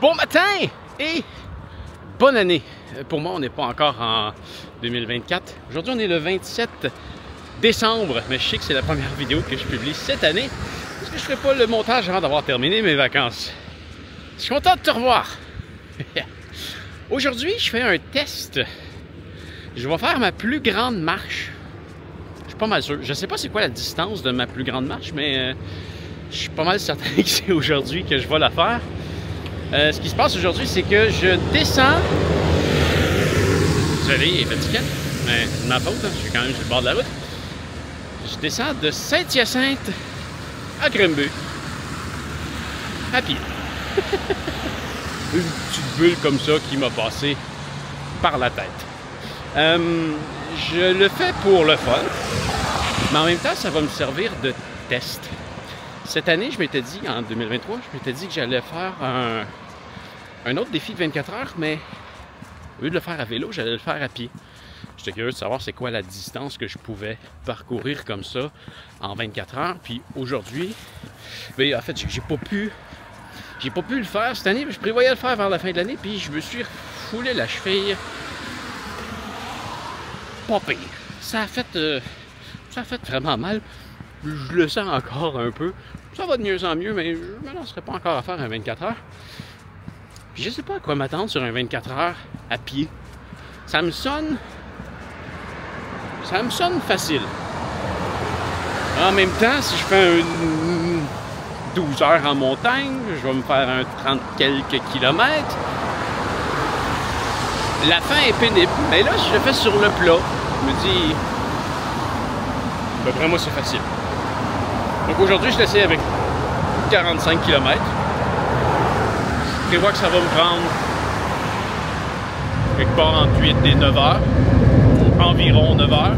Bon matin et bonne année. Pour moi, on n'est pas encore en 2024. Aujourd'hui, on est le 27 décembre, mais je sais que c'est la première vidéo que je publie cette année parce que je ne ferai pas le montage avant d'avoir terminé mes vacances. Je suis content de te revoir. Aujourd'hui, je fais un test. Je vais faire ma plus grande marche. Je suis pas mal sûr. Je ne sais pas c'est quoi la distance de ma plus grande marche, mais je suis pas mal certain que c'est aujourd'hui que je vais la faire. Ce qui se passe aujourd'hui, c'est que je descends. Désolé, il est fatiguant, mais c'est de ma faute, hein. Je suis quand même sur le bord de la route. Je descends de Saint-Hyacinthe à Grimby à pied. Une petite bulle comme ça qui m'a passé par la tête. Je le fais pour le fun, mais en même temps, ça va me servir de test. Cette année, je m'étais dit, en 2023, je m'étais dit que j'allais faire un autre défi de 24 heures, mais au lieu de le faire à vélo, j'allais le faire à pied. J'étais curieux de savoir c'est quoi la distance que je pouvais parcourir comme ça en 24 heures. Puis aujourd'hui, en fait, j'ai pas pu le faire cette année, mais je prévoyais le faire vers la fin de l'année, puis je me suis foulé la cheville. Pas pire. Ça a fait vraiment mal. Je le sens encore un peu. Ça va de mieux en mieux, mais je me lancerai pas encore à faire un 24 heures. Puis je sais pas à quoi m'attendre sur un 24 heures à pied. Ça me sonne facile. En même temps, si je fais un 12 heures en montagne, je vais me faire un 30 quelques kilomètres. La fin est pénible, mais là, si je le fais sur le plat, je me dis, d'après moi, c'est facile. Donc aujourd'hui, je l'essaie avec 45 km. Je prévois que ça va me prendre quelque part entre 8 et 9 heures. Environ 9 heures.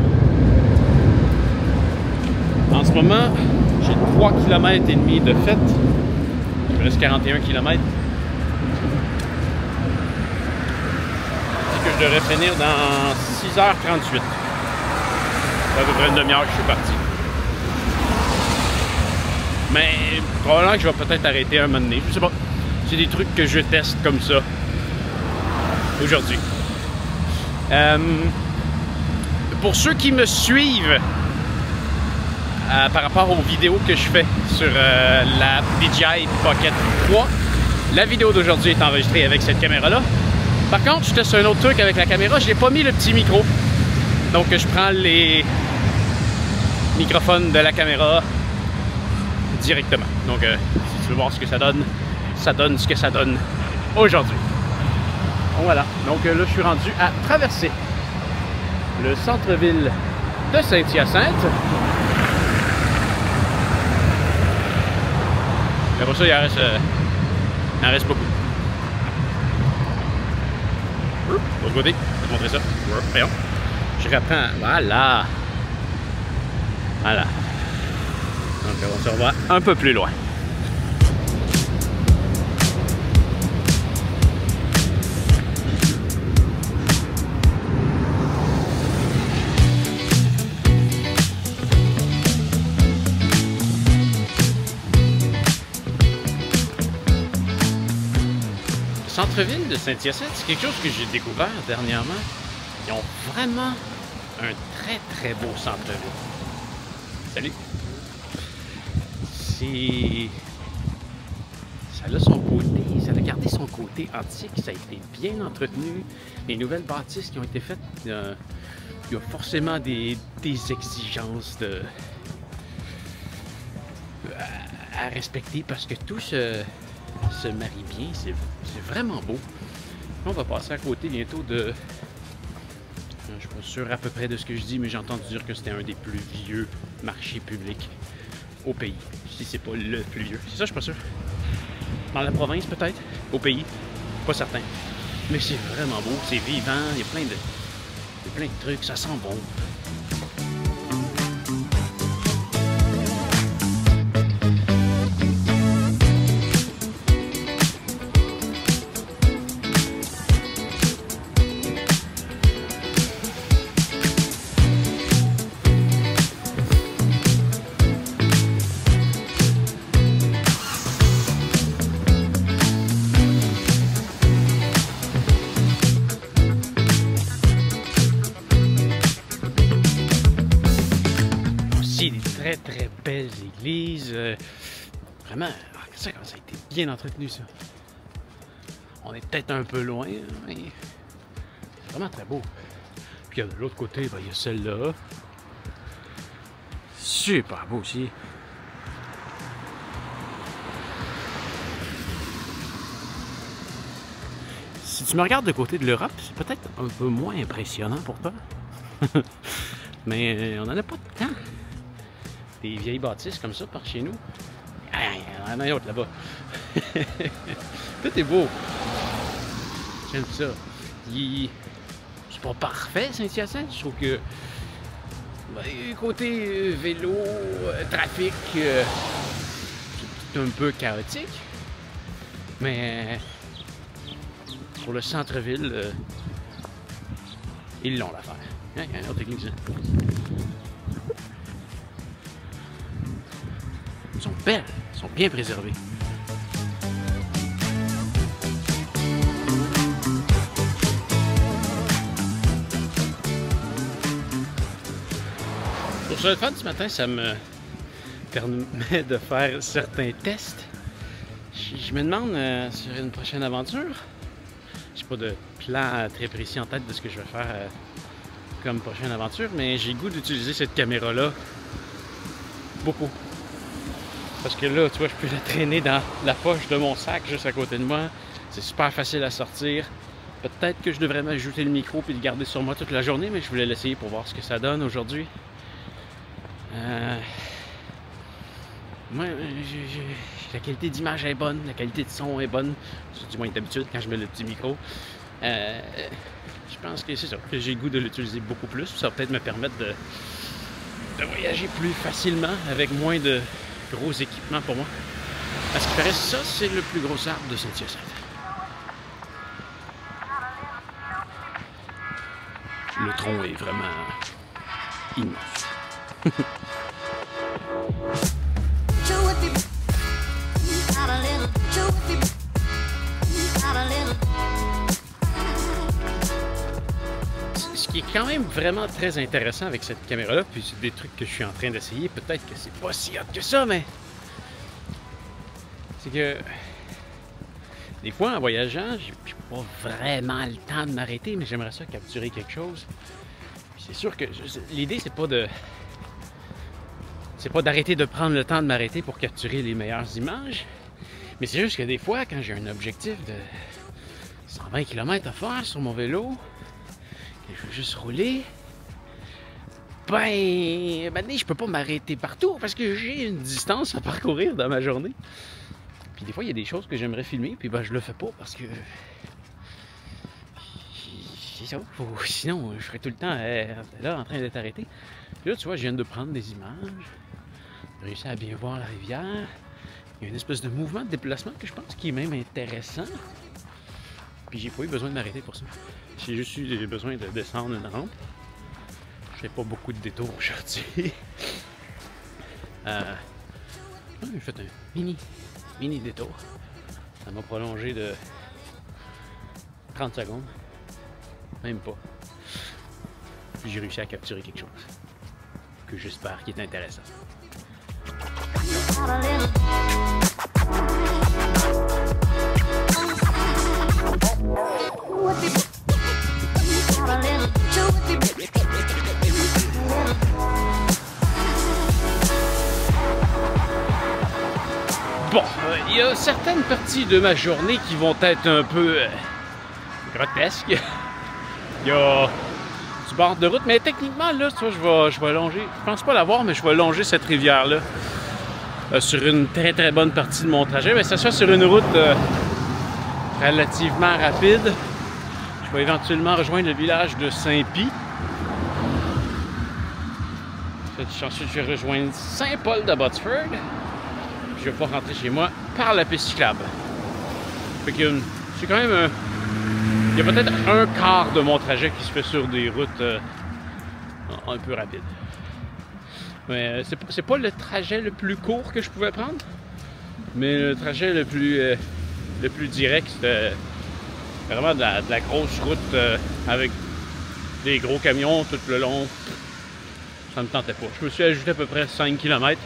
En ce moment, j'ai 3 km et demi de fait. Il me reste 41 km. C'est que je devrais finir dans 6h38. C'est à peu près une demi-heure que je suis parti. Mais probablement que je vais peut-être arrêter un moment donné. Je sais pas. C'est des trucs que je teste comme ça aujourd'hui. Pour ceux qui me suivent par rapport aux vidéos que je fais sur la DJI Pocket 3, la vidéo d'aujourd'hui est enregistrée avec cette caméra-là. Par contre, je teste un autre truc avec la caméra. Je n'ai pas mis le petit micro. Donc, je prends les microphones de la caméra directement. Donc, si tu veux voir ce que ça donne ce que ça donne aujourd'hui. Bon, voilà. Donc là, je suis rendu à traverser le centre-ville de Saint-Hyacinthe. Après ça, il en reste beaucoup. L'autre côté, je vais te montrer ça. Voyons. Je reprends. Voilà. Voilà. Donc, on se revoit un peu plus loin. Le centre-ville de Saint-Hyacinthe, c'est quelque chose que j'ai découvert dernièrement. Ils ont vraiment un très très beau centre-ville. Salut! Ça a son côté, ça a gardé son côté antique, ça a été bien entretenu. Les nouvelles bâtisses qui ont été faites, il y a forcément des exigences à respecter parce que tout se marie bien, c'est vraiment beau. On va passer à côté bientôt de... Je suis pas sûr à peu près de ce que je dis, mais j'ai entendu dire que c'était un des plus vieux marchés publics au pays. Si c'est pas le plus vieux. C'est ça, je suis pas sûr. Dans la province, peut-être. Au pays. Pas certain. Mais c'est vraiment beau, c'est vivant, il y a plein de trucs, ça sent bon. très très belles églises. Vraiment, ça a été bien entretenu ça. On est peut-être un peu loin, mais c'est vraiment très beau. Puis de l'autre côté, ben, il y a celle-là. Super beau aussi. Si tu me regardes de côté de l'Europe, c'est peut-être un peu moins impressionnant pour toi. Mais on n'en a pas de temps. Des vieilles bâtisses comme ça par chez nous. Il y en a un autre là-bas. Tout est beau. J'aime ça. C'est pas parfait, Saint-Hyacinthe. Je trouve que côté vélo, trafic, c'est un peu chaotique. Mais pour le centre-ville, ils l'ont l'affaire. Il y a une autre église. Ils sont belles, ils sont bien préservées. Pour ce fun ce matin, ça me permet de faire certains tests. Je me demande sur une prochaine aventure. J'ai pas de plan très précis en tête de ce que je vais faire comme prochaine aventure, mais j'ai le goût d'utiliser cette caméra-là beaucoup. Parce que là, tu vois, je peux la traîner dans la poche de mon sac juste à côté de moi. C'est super facile à sortir. Peut-être que je devrais m'ajouter le micro et le garder sur moi toute la journée, mais je voulais l'essayer pour voir ce que ça donne aujourd'hui. Moi, la qualité d'image est bonne, la qualité de son est bonne. Du moins d'habitude quand je mets le petit micro. Je pense que c'est ça, que j'ai le goût de l'utiliser beaucoup plus. Ça va peut-être me permettre de voyager plus facilement avec moins de gros équipements pour moi. À ce qui paraît, ça, c'est le plus gros arbre de Saint-Hyacinthe. Le tronc est vraiment immense. Ce qui est quand même vraiment très intéressant avec cette caméra-là, puis c'est des trucs que je suis en train d'essayer, peut-être que c'est pas si hot que ça, mais c'est que des fois en voyageant, j'ai pas vraiment le temps de m'arrêter, mais j'aimerais ça capturer quelque chose. Puis c'est sûr que l'idée c'est pas d'arrêter de prendre le temps de m'arrêter pour capturer les meilleures images, mais c'est juste que des fois, quand j'ai un objectif de 120 km à faire sur mon vélo, que je veux juste rouler, ben je peux pas m'arrêter partout parce que j'ai une distance à parcourir dans ma journée. Puis des fois, il y a des choses que j'aimerais filmer, puis ben je le fais pas parce que c'est ça. Sinon, je serais tout le temps là en train d'être arrêté. Puis là, tu vois, je viens de prendre des images. J'ai réussi à bien voir la rivière. Il y a une espèce de mouvement de déplacement que je pense qui est même intéressant. Puis j'ai pas eu besoin de m'arrêter pour ça. J'ai juste eu besoin de descendre une rampe. Je fais pas beaucoup de détours aujourd'hui. J'ai fait un mini détour. Ça m'a prolongé de 30 secondes. Même pas. Puis j'ai réussi à capturer quelque chose que j'espère qui est intéressant. Bon, il y a certaines parties de ma journée qui vont être un peu grotesques. Il y a du bord de route, mais techniquement, là, tu vois, je vais longer, je pense pas l'avoir, mais je vais longer cette rivière-là sur une très très bonne partie de mon trajet. Mais ça soit sur une route relativement rapide. Je vais éventuellement rejoindre le village de Saint-Pie. Ensuite, je vais rejoindre Saint-Paul de Botsford. Je vais pouvoir rentrer chez moi par la piste cyclable. Fait que c'est quand même il y a peut-être un quart de mon trajet qui se fait sur des routes un peu rapides. Mais c'est pas le trajet le plus court que je pouvais prendre, mais le trajet le plus direct, c'était vraiment de la grosse route avec des gros camions tout le long. ça me tentait pas. Je me suis ajouté à peu près 5 km.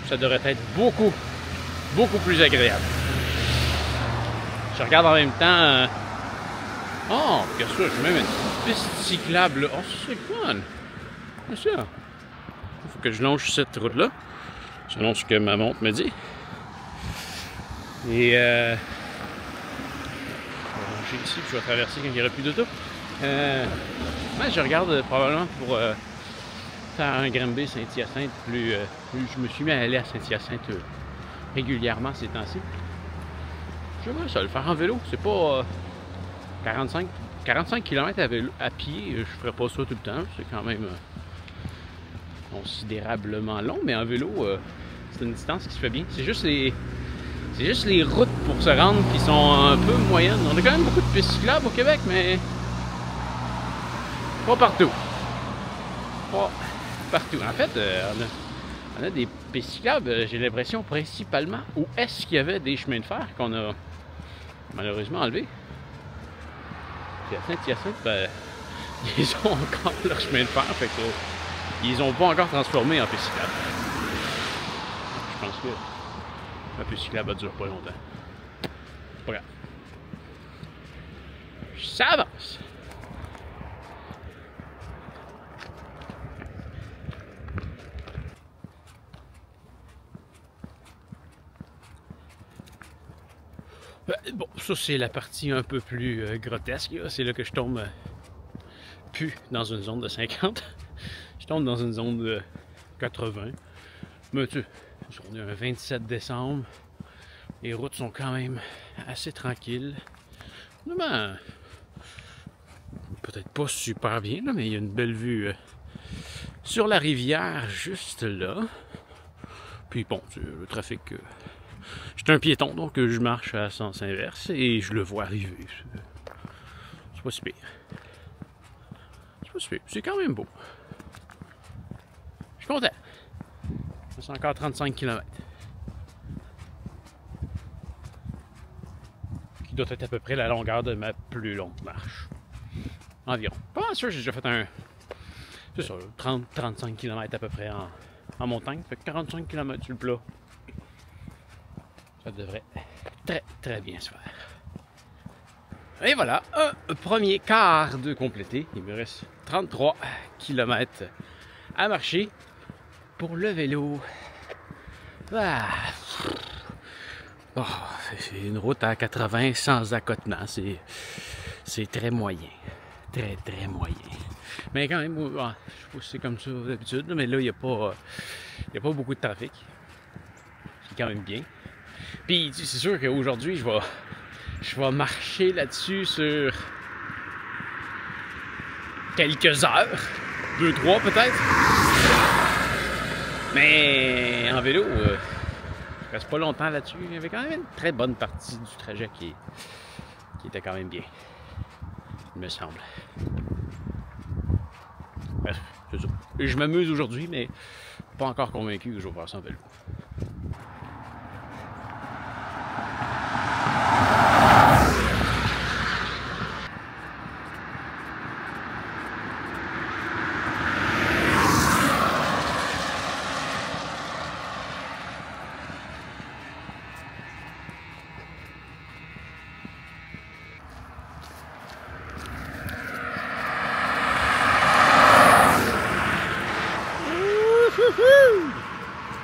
Ça devrait être beaucoup plus agréable. Je regarde en même temps... Oh, qu'est-ce que ça? J'ai même une piste cyclable là. Oh, c'est fun! C'est ça. Il faut que je longe cette route-là. Selon ce que ma montre me dit. Et je vais longer ici, puis je vais traverser quand il n'y aura plus d'auto. Moi, je regarde probablement pour faire un Granby Saint-Hyacinthe. Je me suis mis à aller à Saint-Hyacinthe régulièrement ces temps-ci. J'aimerais ça le faire en vélo. C'est pas 45 km à pied. Je ferais pas ça tout le temps. C'est quand même considérablement long, mais en vélo, c'est une distance qui se fait bien. C'est juste les routes pour se rendre qui sont un peu moyennes. On a quand même beaucoup de pistes cyclables au Québec, mais pas partout. Pas partout. En fait, on a des pistes cyclables, j'ai l'impression, principalement où est-ce qu'il y avait des chemins de fer qu'on a malheureusement enlevés. Puis à Saint-Hyacinthe, ben, ils ont encore leur chemin de fer, fait que ils ont pas encore transformé en piste cyclable. Je pense que la piste cyclable ne dure pas longtemps. Pas grave. Ça avance. Bon, ça c'est la partie un peu plus grotesque. C'est là que je tombe plus dans une zone de 50. Je tombe dans une zone de 80. Mais tu sais, on est un 27 décembre. Les routes sont quand même assez tranquilles. Ben, peut-être pas super bien, là, mais il y a une belle vue sur la rivière juste là. Puis bon, le trafic... J'étais un piéton, donc je marche à sens inverse et je le vois arriver. C'est pas si pire. C'est pas si pire. C'est quand même beau. Je suis content. C'est encore 35 km. Qui doit être à peu près la longueur de ma plus longue marche. Environ. Pas sûr, j'ai déjà fait un... C'est ça, 30-35 km à peu près en montagne. Fait que 45 km sur le plat. Ça devrait très bien se faire. Et voilà, un premier quart de complété. Il me reste 33 km à marcher pour le vélo. Ah. Oh, c'est une route à 80 sans accotement. C'est très moyen. Très moyen. Mais quand même, je sais pas si c'est comme ça d'habitude, mais là, il n'y a pas beaucoup de trafic. C'est quand même bien. Puis c'est sûr qu'aujourd'hui, je vais marcher là-dessus sur quelques heures, 2-3 peut-être. Mais en vélo, je reste pas longtemps là-dessus. Il y avait quand même une très bonne partie du trajet qui était quand même bien, il me semble. Bref, c'est ça. Je m'amuse aujourd'hui, mais pas encore convaincu que je vais faire ça en vélo.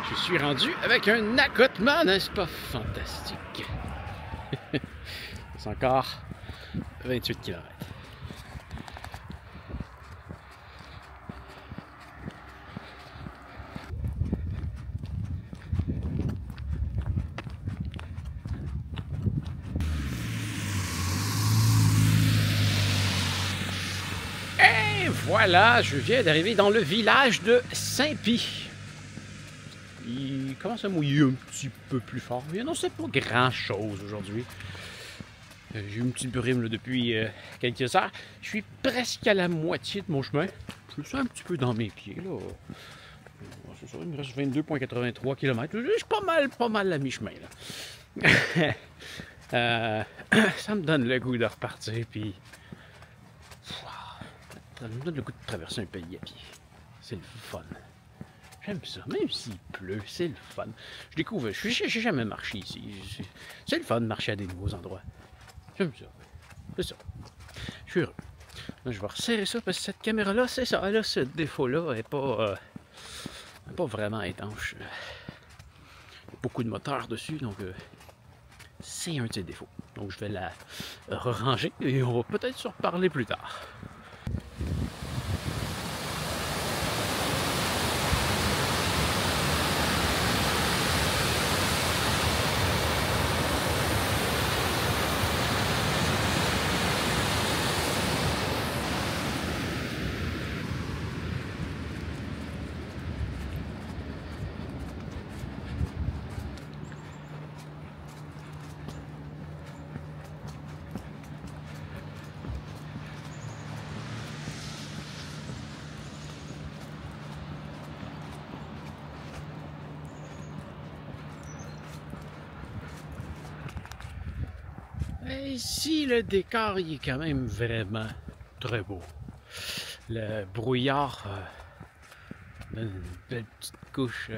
Je suis rendu avec un accotement, n'est-ce pas fantastique? C'est encore 28 km. Et voilà, je viens d'arriver dans le village de Saint-Pie. Il commence à mouiller un petit peu plus fort. Il n'en sait pas grand-chose aujourd'hui. J'ai eu une petite brume là, depuis quelques heures. Je suis presque à la moitié de mon chemin. Je suis un petit peu dans mes pieds. Là. C'est ça, il me reste 22,83 km. Je suis pas mal à mi-chemin. Ça me donne le goût de repartir. Puis ça me donne le goût de traverser un pays à pied. c'est le fun. J'aime ça, même s'il pleut, c'est le fun. Je découvre, j'ai jamais marché ici. C'est le fun de marcher à des nouveaux endroits. J'aime ça. C'est ça. Je suis heureux. Là, je vais resserrer ça parce que cette caméra-là, c'est ça. Là, ce défaut-là n'est pas vraiment étanche. Il y a beaucoup de moteurs dessus, donc c'est un de ses défauts. Donc je vais la ranger et on va peut-être se reparler plus tard. Et ici, le décor, il est quand même vraiment très beau. Le brouillard donne une belle petite couche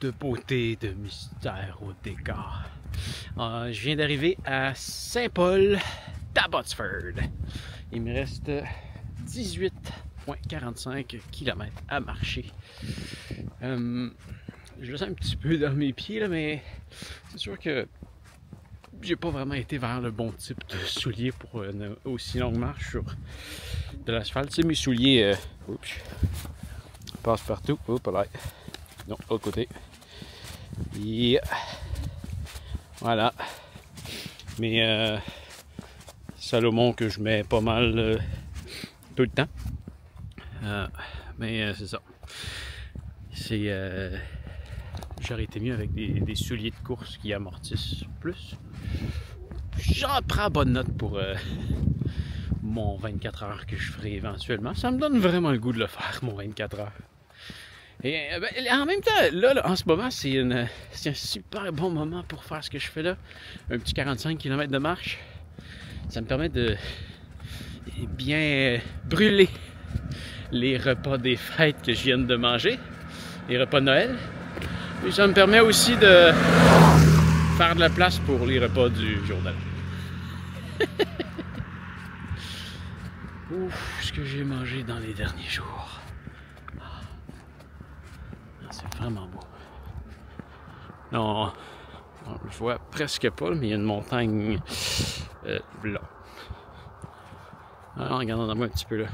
de beauté, de mystère au décor. Je viens d'arriver à Saint-Paul d'Abbotsford. Il me reste 18,45 km à marcher. Je le sens un petit peu dans mes pieds, là, mais c'est sûr que j'ai pas vraiment été vers le bon type de souliers pour une aussi longue marche sur de l'asphalte. C'est mes souliers, oups, passent partout. Hop là. Non, autre côté. Et voilà. Mais Salomon que je mets pas mal tout le temps. Mais c'est ça. C'est j'aurais été mieux avec des souliers de course qui amortissent plus. J'en prends bonne note pour mon 24 heures que je ferai éventuellement. Ça me donne vraiment le goût de le faire, mon 24 heures. Et en même temps, là, en ce moment, c'est un super bon moment pour faire ce que je fais là. Un petit 45 km de marche. Ça me permet de bien brûler les repas des fêtes que je viens de manger. Les repas de Noël. Et ça me permet aussi de faire de la place pour les repas du jour de l'an. Ouf, ce que j'ai mangé dans les derniers jours. C'est vraiment beau. Non, je vois presque pas, mais il y a une montagne là. Alors, regardons moi un petit peu là.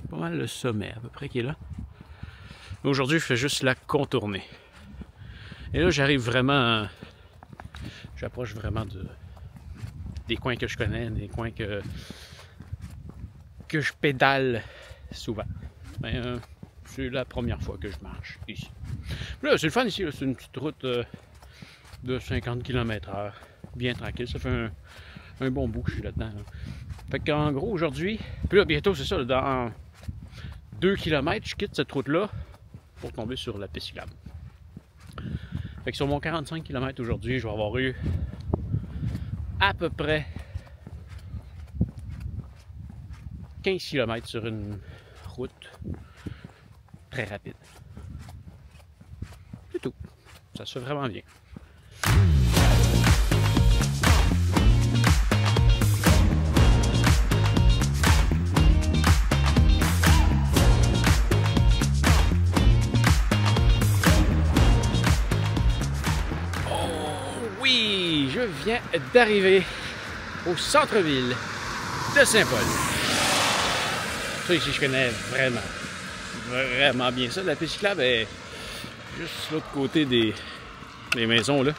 C'est pas mal le sommet à peu près qui est là. Aujourd'hui, je fais juste la contourner. Et là, j'arrive vraiment... J'approche vraiment des coins que je connais, des coins que je pédale souvent. Ben, c'est la première fois que je marche ici. Là, c'est le fun ici, c'est une petite route de 50 km/h, bien tranquille. Ça fait un bon bout que je suis là-dedans. Là. Fait qu'en gros, aujourd'hui, puis là, bientôt, c'est ça, dans 2 km, je quitte cette route-là pour tomber sur la piste cyclable. Fait que sur mon 45 km aujourd'hui, je vais avoir eu à peu près 15 km sur une route très rapide. C'est tout. Ça se fait vraiment bien. Je viens d'arriver au centre-ville de Saint-Paul. Ça ici, je connais vraiment bien ça. La piste cyclable est juste l'autre côté des maisons là.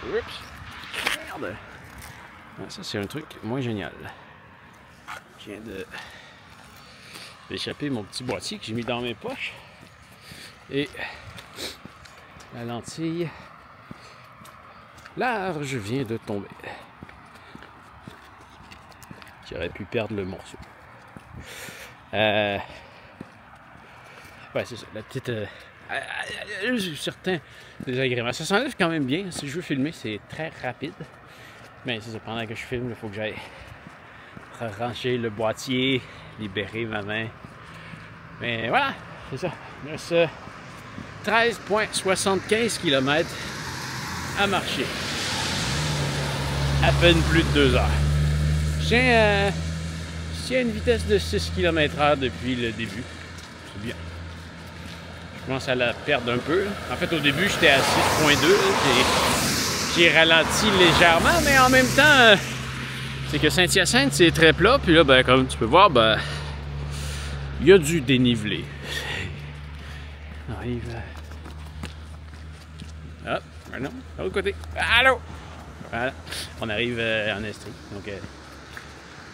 Oups! Merde! Ah, ça, c'est un truc moins génial. Je viens d'échapper mon petit boîtier que j'ai mis dans mes poches. Et la lentille large vient de tomber. J'aurais pu perdre le morceau. Ouais, c'est ça. La petite... certains désagréments. Ça s'enlève quand même bien. Si je veux filmer, c'est très rapide. Mais c'est ça. Pendant que je filme, il faut que j'aille ranger le boîtier, libérer ma main. Mais voilà, c'est ça. Il reste 13,75 km à marcher. À peine plus de 2 heures. Je tiens à une vitesse de 6 km/h depuis le début. C'est bien. Je commence à la perdre un peu. En fait, au début, j'étais à 6,2. J'ai ralenti légèrement, mais en même temps, c'est que Saint-Hyacinthe, c'est très plat. Puis là, ben, comme tu peux voir, ben, il y a du dénivelé. On arrive. Hop, non, de l'autre côté. Allô! Voilà. On arrive en Estrie. Donc,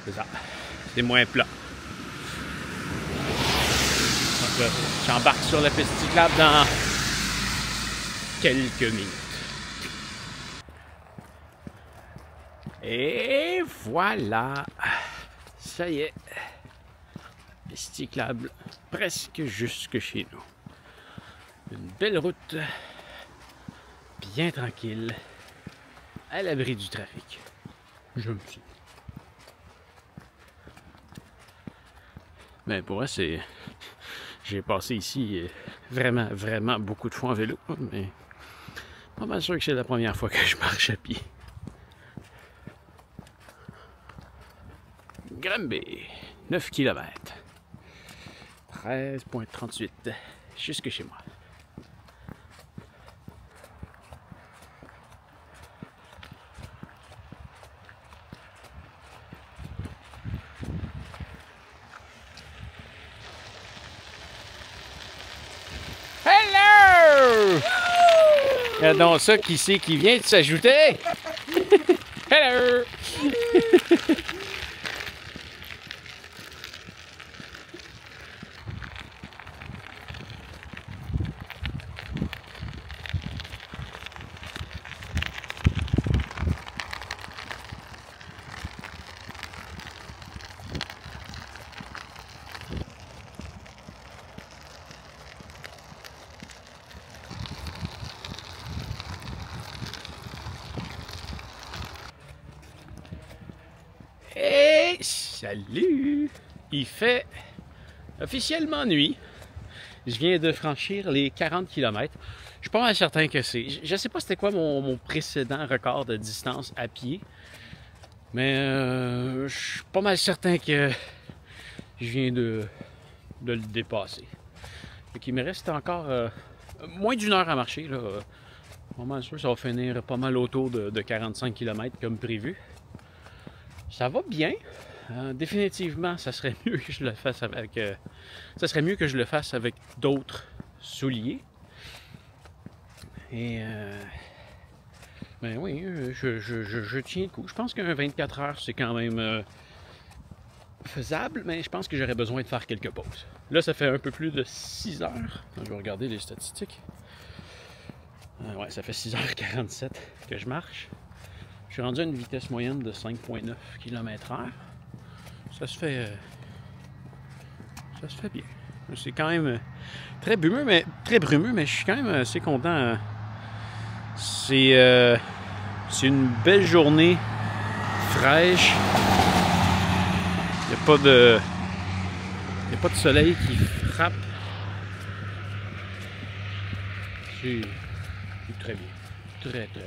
c'est ça. C'est moins plat. Donc, j'embarque sur la piste cyclable dans quelques minutes. Et voilà. Ça y est. Piste cyclable presque jusque chez nous. Une belle route. Bien tranquille. À l'abri du trafic. Je me suis. Mais pour moi, c'est... J'ai passé ici vraiment beaucoup de fois en vélo, mais pas mal sûr que c'est la première fois que je marche à pied. Granby, 9 km. 13,38 jusque chez moi. Hello! Il y a donc ça qui c'est qui vient de s'ajouter. Hello! Hey, salut! Il fait officiellement nuit. Je viens de franchir les 40 km. Je suis pas mal certain que c'est... Je sais pas c'était quoi mon précédent record de distance à pied. Mais je suis pas mal certain que je viens de le dépasser. Donc, il me reste encore moins d'1 heure à marcher. Là. Pas mal sûr que ça va finir pas mal autour de 45 km comme prévu. Ça va bien. Définitivement, ça serait mieux que je le fasse avec... ça serait mieux que je le fasse avec d'autres souliers. Et... ben oui, je tiens le coup. Je pense qu'un 24 heures, c'est quand même faisable, mais je pense que j'aurais besoin de faire quelques pauses. Là, ça fait un peu plus de 6 heures. Je vais regarder les statistiques. Ouais, ça fait 6h47 que je marche. Je suis rendu à une vitesse moyenne de 5,9 km/h. Ça se fait bien. C'est quand même très brumeux, mais je suis quand même assez content. C'est une belle journée fraîche. Il n'y a pas de soleil qui frappe. C'est très bien. Très bien.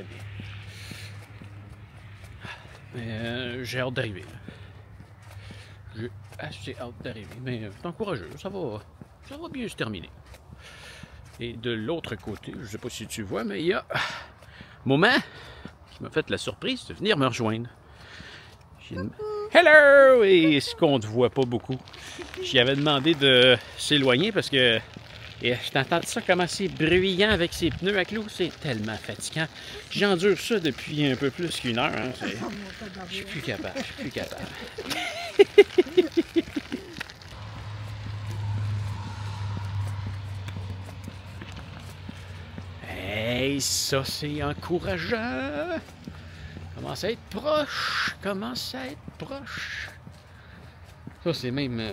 Mais j'ai hâte d'arriver. J'ai assez hâte d'arriver. Mais c'est encourageux. Ça va bien se terminer. Et de l'autre côté, je ne sais pas si tu vois, mais il y a Moment qui m'a fait la surprise de venir me rejoindre. Hello! Et ce qu'on ne voit pas beaucoup. J'y avais demandé de s'éloigner parce que je t'entends ça comment c'est bruyant avec ses pneus à clous. C'est tellement fatigant. J'endure ça depuis un peu plus qu'1 heure. Hein. Je suis plus capable. Hey, ça c'est encourageant. Commence à être proche. Ça c'est même...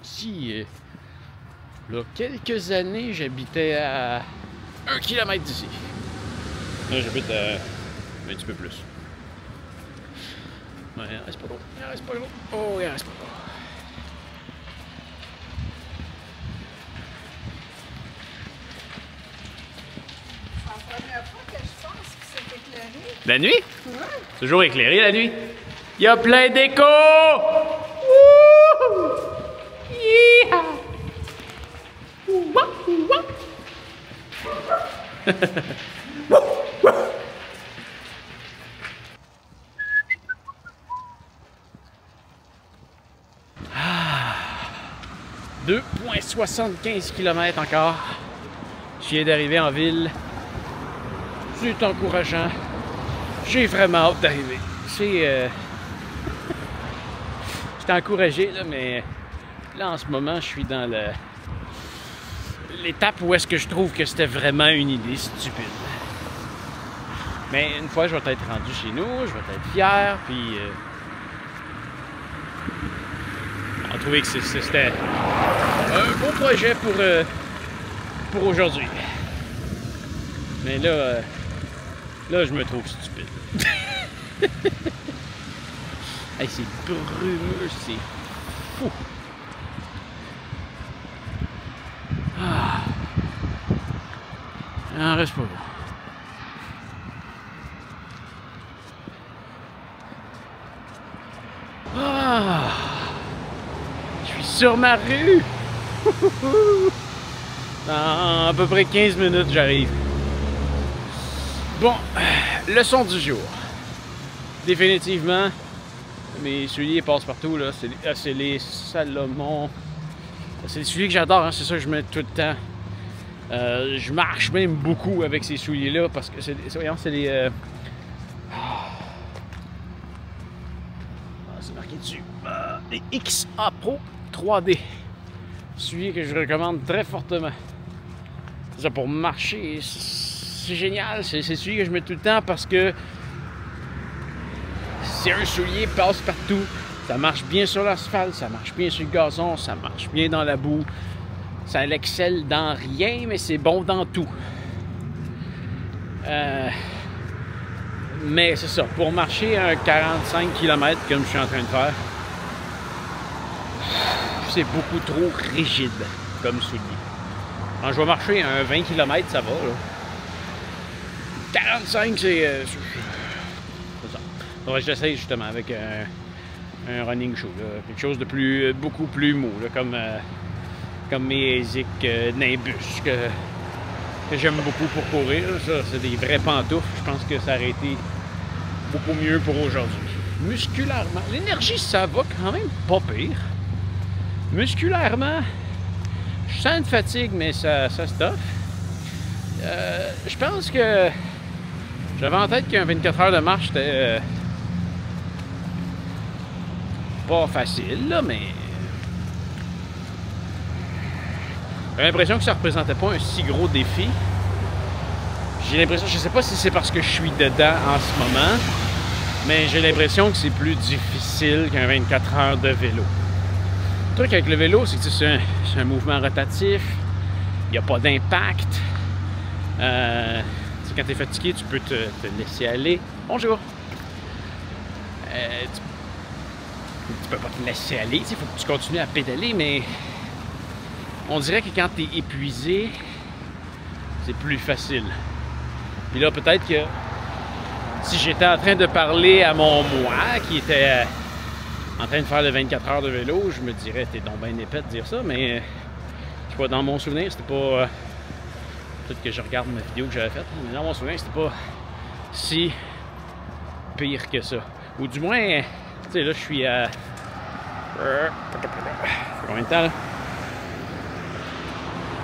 si... là, quelques années, j'habitais à 1 km d'ici. Là, j'habite à un petit peu plus. Ouais, il en reste pas gros. Il en reste pas gros. Oh, il en reste pas gros. C'est la première fois que je pense que c'est éclairé. La nuit? Ouais. Toujours éclairé la nuit. Il y a plein d'échos! Yeah! Ah. 2,75 km encore. Je viens d'arriver en ville. C'est encourageant. J'ai vraiment hâte d'arriver. C'est... J'étais encouragé, là, mais là, en ce moment, je suis dans l'étape où est-ce que je trouve que c'était vraiment une idée stupide. Mais une fois, je vais être rendu chez nous, je vais être fier, puis... on a trouvé que c'était un beau projet pour aujourd'hui. Mais là, là, je me trouve stupide. Hey, c'est brumeux, c'est fou. Ah. Il en reste pas beaucoup. Ah. Je suis sur ma rue. Dans à peu près 15 minutes, j'arrive. Bon, leçon du jour. Définitivement, mes souliers passent partout, là. C'est les Salomon. C'est des souliers que j'adore, hein. C'est ça que je mets tout le temps. Je marche même beaucoup avec ces souliers-là parce que c'est les... c'est marqué dessus. Les XA Pro 3D. Souliers que je recommande très fortement. C'est ça, pour marcher, c'est génial. C'est celui que je mets tout le temps parce que c'est un soulier passe partout. Ça marche bien sur l'asphalte, ça marche bien sur le gazon, ça marche bien dans la boue. Ça excelle dans rien, mais c'est bon dans tout. Mais c'est ça, pour marcher un 45 km comme je suis en train de faire, c'est beaucoup trop rigide comme soulier. Quand je vais marcher un 20 km, ça va, là. 45, c'est ça. Faudrait que j'essaye justement avec un running shoe, là. Quelque chose de beaucoup plus mou, là, comme mes Asics Nimbus que j'aime beaucoup pour courir. Ça, c'est des vrais pantoufles. Je pense que ça aurait été beaucoup mieux pour aujourd'hui. Musculairement, l'énergie, ça va quand même pas pire. Musculairement, je sens une fatigue, mais ça stoffe. Je pense que j'avais en tête qu'un 24 heures de marche, c'était pas facile, là, mais j'ai l'impression que ça représentait pas un si gros défi. J'ai l'impression, je sais pas si c'est parce que je suis dedans en ce moment, mais j'ai l'impression que c'est plus difficile qu'un 24 heures de vélo. Le truc avec le vélo, c'est que c'est un mouvement rotatif, il n'y a pas d'impact. Quand tu es fatigué, tu peux te laisser aller. Bonjour! Tu peux pas te laisser aller, il faut que tu continues à pédaler, mais on dirait que quand tu es épuisé, c'est plus facile. Puis là, peut-être que si j'étais en train de parler à mon moi qui était en train de faire le 24 heures de vélo, je me dirais, t'es donc bien épais de dire ça, mais je sais pas, dans mon souvenir, c'était pas... peut-être que je regarde ma vidéo que j'avais faite, mais dans mon souvenir, c'était pas si pire que ça. Ou du moins, tu sais, là, je suis à... combien de temps, là?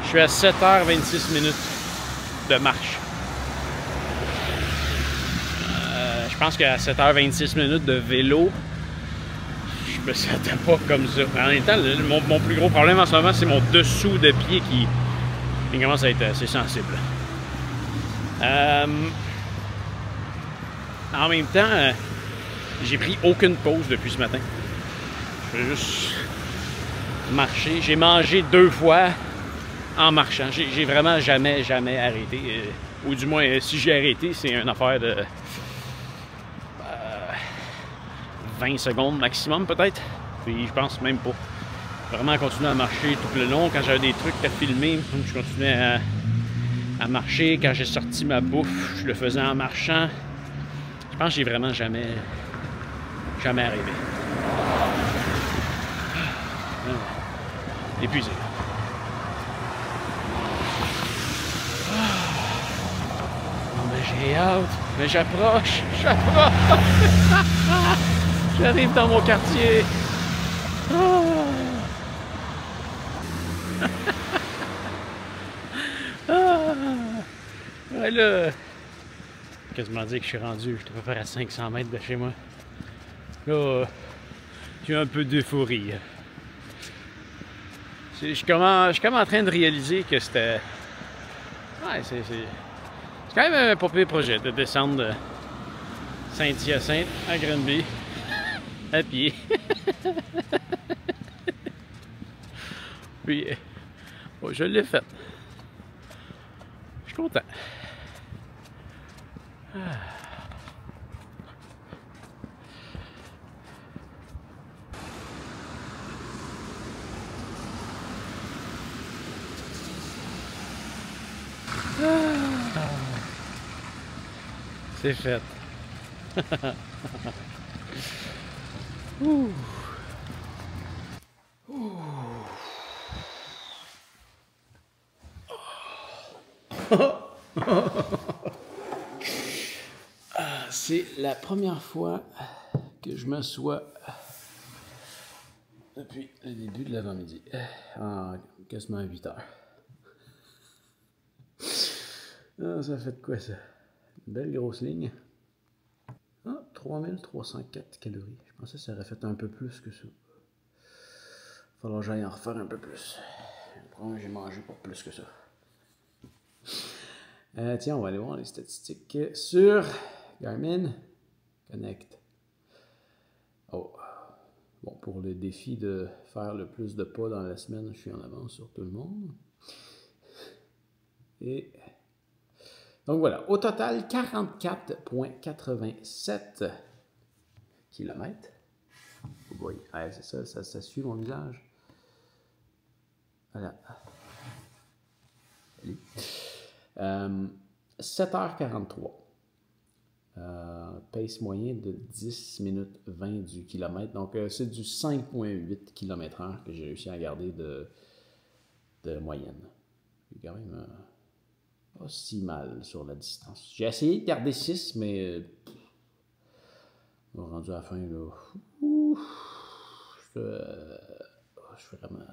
Je suis à 7h26 minutes de marche. Je pense qu'à 7h26 minutes de vélo, je me sentais pas comme ça. En même temps, mon plus gros problème en ce moment, c'est mon dessous de pied qui commence à être assez sensible. En même temps, j'ai pris aucune pause depuis ce matin. Je fais juste marcher. J'ai mangé 2 fois en marchant. J'ai vraiment jamais arrêté. Ou du moins, si j'ai arrêté, c'est une affaire de 20 secondes maximum peut-être. Puis je pense même pas. Vraiment continuer à marcher tout le long. Quand j'avais des trucs à filmer, je continuais à marcher. Quand j'ai sorti ma bouffe, je le faisais en marchant. Je pense que j'ai vraiment jamais arrivé. Épuisé. Mais j'ai hâte. Mais j'approche. J'arrive dans mon quartier. Ouais, là, quasiment dire que je suis rendu, je suis à peu près à 500 mètres de chez moi. Là, j'ai un peu d'euphorie. Je suis comme en train de réaliser que c'était... Ouais, c'est quand même un pas pire projet de descendre de Saint-Hyacinthe à Granby à pied. Puis, bon, je l'ai fait. Je suis content. C'est fait. Ouh. Ouh. C'est la première fois que je m'assois depuis le début de l'avant-midi, en quasiment 8 heures. Ah, ça fait de quoi ça? Une belle grosse ligne. Ah, 3304 calories. Je pensais que ça aurait fait un peu plus que ça. Il va falloir que j'aille en refaire un peu plus. J'ai mangé pour plus que ça. Tiens, on va aller voir les statistiques sur Garmin Connect. Oh. Bon, pour le défi de faire le plus de pas dans la semaine, je suis en avance sur tout le monde. Et donc voilà, au total, 44,87 km. Vous voyez, ouais, c'est ça suit mon visage. Voilà. 7h43. Pace moyen de 10 minutes 20 du kilomètre. Donc, c'est du 5,8 km/h que j'ai réussi à garder de moyenne. C'est quand même pas si mal sur la distance. J'ai essayé de garder 6, mais rendu à la fin, là, je suis vraiment,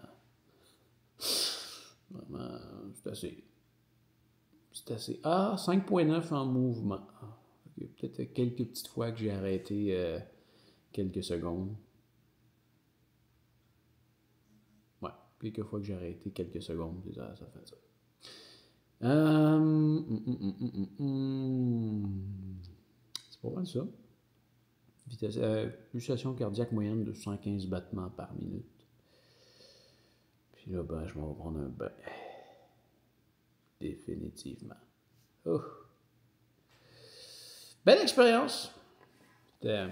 c'est assez. C'est assez. Ah, 5,9 en mouvement. Peut-être quelques petites fois que j'ai arrêté quelques secondes. Ouais, quelques fois que j'ai arrêté quelques secondes, ça fait ça. C'est pas mal ça. Vitesse, pulsation cardiaque moyenne de 115 battements par minute. Puis là, ben, je m'en vais prendre un bain. Définitivement. Oh. Belle expérience. C'était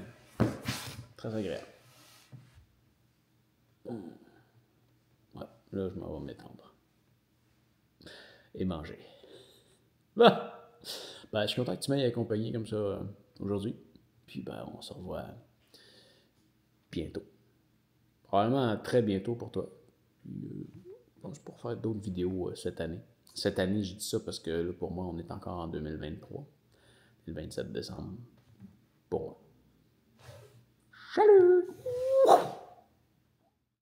très agréable. Ouais, là, je m'en vais m'étendre. Et manger. Ben, je suis content que tu m'aies accompagné comme ça aujourd'hui. Puis, ben, on se revoit bientôt. Probablement très bientôt pour toi. Puis, je pense pour faire d'autres vidéos cette année. Cette année, je dis ça parce que là, pour moi, on est encore en 2023. Le 27 décembre. Pour moi. Salut!